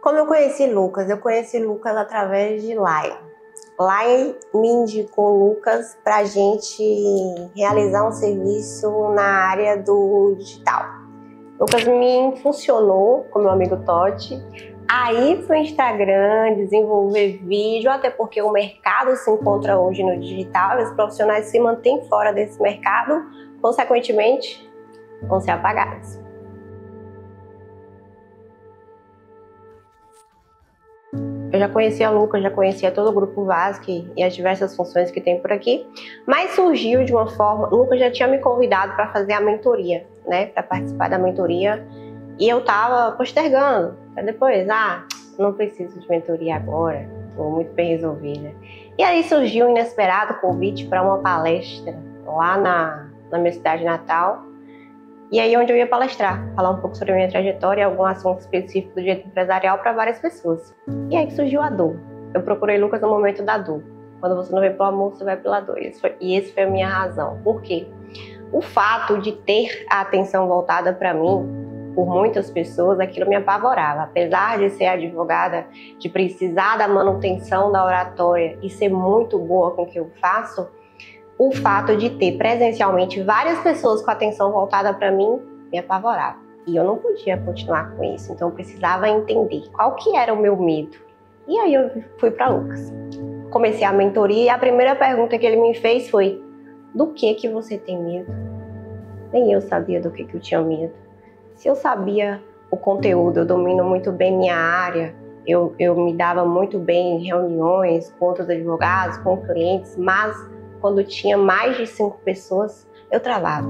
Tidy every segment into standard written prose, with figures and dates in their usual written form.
Como eu conheci Lucas? Eu conheci Lucas através de Lai. Lai me indicou Lucas para a gente realizar um serviço na área do digital. Lucas me impulsionou com meu amigo Totti a ir para o Instagram, desenvolver vídeo, até porque o mercado se encontra hoje no digital e os profissionais se mantêm fora desse mercado, consequentemente, vão ser apagados. Eu já conhecia Lucas, já conhecia todo o Grupo Vasc e as diversas funções que tem por aqui, mas surgiu de uma forma... Lucas já tinha me convidado para fazer a mentoria, né, para participar da mentoria, e eu tava postergando. Depois, não preciso de mentoria agora, estou muito bem resolvida. E aí surgiu um inesperado convite para uma palestra lá na minha cidade natal, e aí onde eu ia palestrar, falar um pouco sobre a minha trajetória, algum assunto específico do direito empresarial para várias pessoas. E aí que surgiu a dor. Eu procurei Lucas no momento da dor. Quando você não vem pelo amor, você vai pela dor. E esse foi a minha razão. Por quê? O fato de ter a atenção voltada para mim, por muitas pessoas, aquilo me apavorava. Apesar de ser advogada, de precisar da manutenção da oratória e ser muito boa com o que eu faço, o fato de ter presencialmente várias pessoas com a atenção voltada para mim me apavorava. E eu não podia continuar com isso, então eu precisava entender qual que era o meu medo. E aí eu fui para Lucas. Comecei a mentoria e a primeira pergunta que ele me fez foi: do que você tem medo? Nem eu sabia do que eu tinha medo. Se eu sabia o conteúdo, eu domino muito bem minha área, eu me dava muito bem em reuniões com outros advogados, com clientes, mas quando tinha mais de 5 pessoas, eu travava.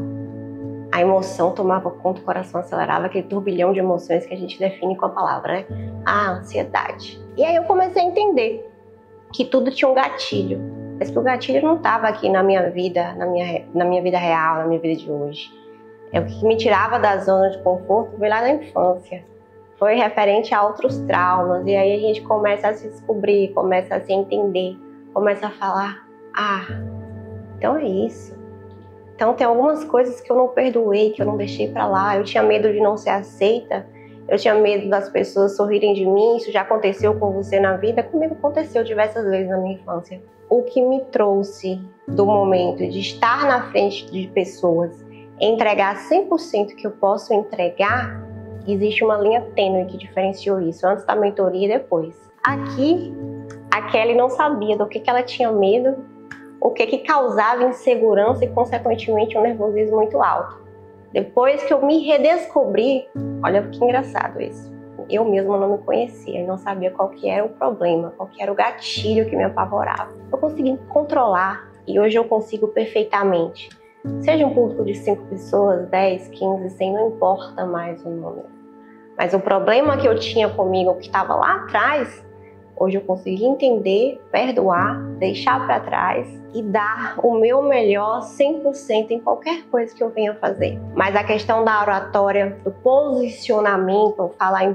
A emoção tomava conta, o coração acelerava, aquele turbilhão de emoções que a gente define com a palavra, né? A ansiedade. E aí eu comecei a entender que tudo tinha um gatilho, mas que o gatilho não estava aqui na minha vida, na minha vida real, na minha vida de hoje. É o que me tirava da zona de conforto, foi lá na infância. Foi referente a outros traumas, e aí a gente começa a se descobrir, começa a se entender, começa a falar: então é isso. Então tem algumas coisas que eu não perdoei, que eu não deixei pra lá. Eu tinha medo de não ser aceita. Eu tinha medo das pessoas sorrirem de mim. Isso já aconteceu com você na vida? Comigo aconteceu diversas vezes na minha infância. O que me trouxe do momento de estar na frente de pessoas, entregar 100% que eu posso entregar, existe uma linha tênue que diferenciou isso, antes da mentoria e depois. Aqui, a Kelly não sabia do que ela tinha medo, o que causava insegurança e, consequentemente, um nervosismo muito alto. Depois que eu me redescobri, olha que engraçado isso, eu mesma não me conhecia e não sabia qual que era o problema, qual que era o gatilho que me apavorava. Eu consegui controlar e hoje eu consigo perfeitamente. Seja um público de 5 pessoas, 10, 15, 100, não importa mais o número. Mas o problema que eu tinha comigo, que estava lá atrás, hoje eu consegui entender, perdoar, deixar para trás e dar o meu melhor 100% em qualquer coisa que eu venha fazer. Mas a questão da oratória, do posicionamento, falar em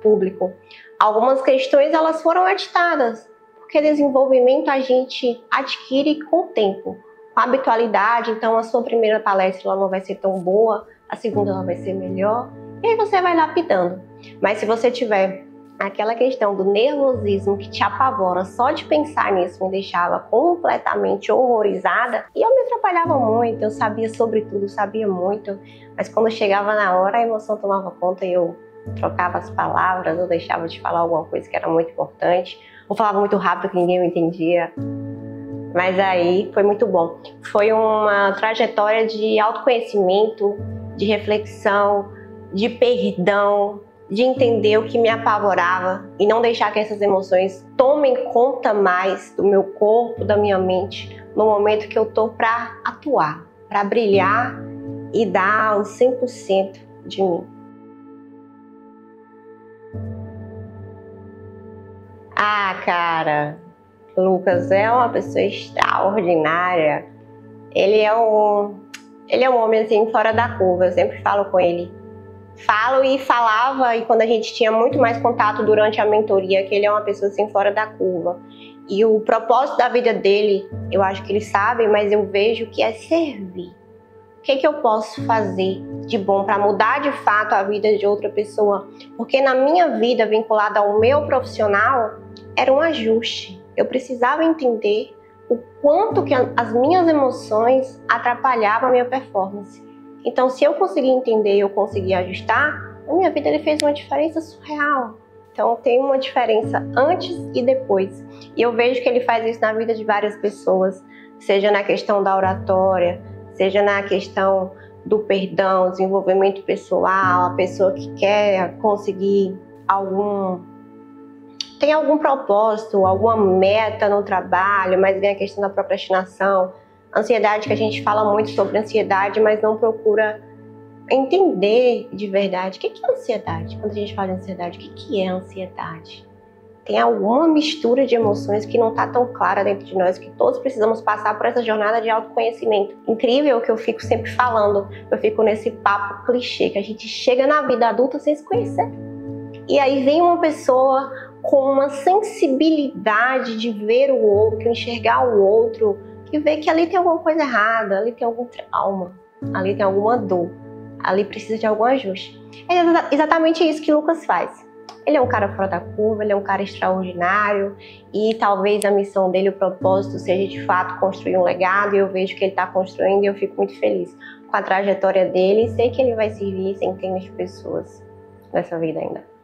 público, algumas questões elas foram editadas, porque desenvolvimento a gente adquire com o tempo, com a habitualidade. Então a sua primeira palestra ela não vai ser tão boa, a segunda ela vai ser melhor, e aí você vai lapidando. Mas se você tiver aquela questão do nervosismo que te apavora, só de pensar nisso me deixava completamente horrorizada, e eu me atrapalhava muito, eu sabia sobre tudo, sabia muito, mas quando chegava na hora a emoção tomava conta e eu trocava as palavras, eu deixava de falar alguma coisa que era muito importante, ou falava muito rápido que ninguém me entendia. Mas aí foi muito bom. Foi uma trajetória de autoconhecimento, de reflexão, de perdão, de entender o que me apavorava e não deixar que essas emoções tomem conta mais do meu corpo, da minha mente, no momento que eu tô para atuar, para brilhar e dar os 100% de mim. Cara, Lucas é uma pessoa extraordinária. Ele é um homem assim fora da curva, eu sempre falo com ele. Falo e falava, e quando a gente tinha muito mais contato durante a mentoria, que ele é uma pessoa assim fora da curva. E o propósito da vida dele, eu acho que ele sabe, mas eu vejo que é servir. O que eu posso fazer de bom para mudar de fato a vida de outra pessoa, porque na minha vida, vinculada ao meu profissional, era um ajuste. Eu precisava entender o quanto que as minhas emoções atrapalhavam a minha performance. Então, se eu conseguir entender, eu conseguir ajustar, na minha vida ele fez uma diferença surreal. Então, tem uma diferença antes e depois. E eu vejo que ele faz isso na vida de várias pessoas, seja na questão da oratória, seja na questão do perdão, desenvolvimento pessoal, a pessoa que quer conseguir tem algum propósito, alguma meta no trabalho, mas vem a questão da procrastinação, ansiedade, que a gente fala muito sobre ansiedade, mas não procura entender de verdade o que é ansiedade. Quando a gente fala de ansiedade, o que é ansiedade? Tem alguma mistura de emoções que não está tão clara dentro de nós, que todos precisamos passar por essa jornada de autoconhecimento. Incrível que eu fico sempre falando, eu fico nesse papo clichê, que a gente chega na vida adulta sem se conhecer. E aí vem uma pessoa com uma sensibilidade de ver o outro, enxergar o outro, que vê que ali tem alguma coisa errada, ali tem algum trauma, ali tem alguma dor, ali precisa de algum ajuste. É exatamente isso que Lucas faz. Ele é um cara fora da curva, ele é um cara extraordinário e talvez a missão dele, o propósito, seja de fato construir um legado, e eu vejo que ele está construindo e eu fico muito feliz com a trajetória dele e sei que ele vai servir centenas de pessoas nessa vida ainda.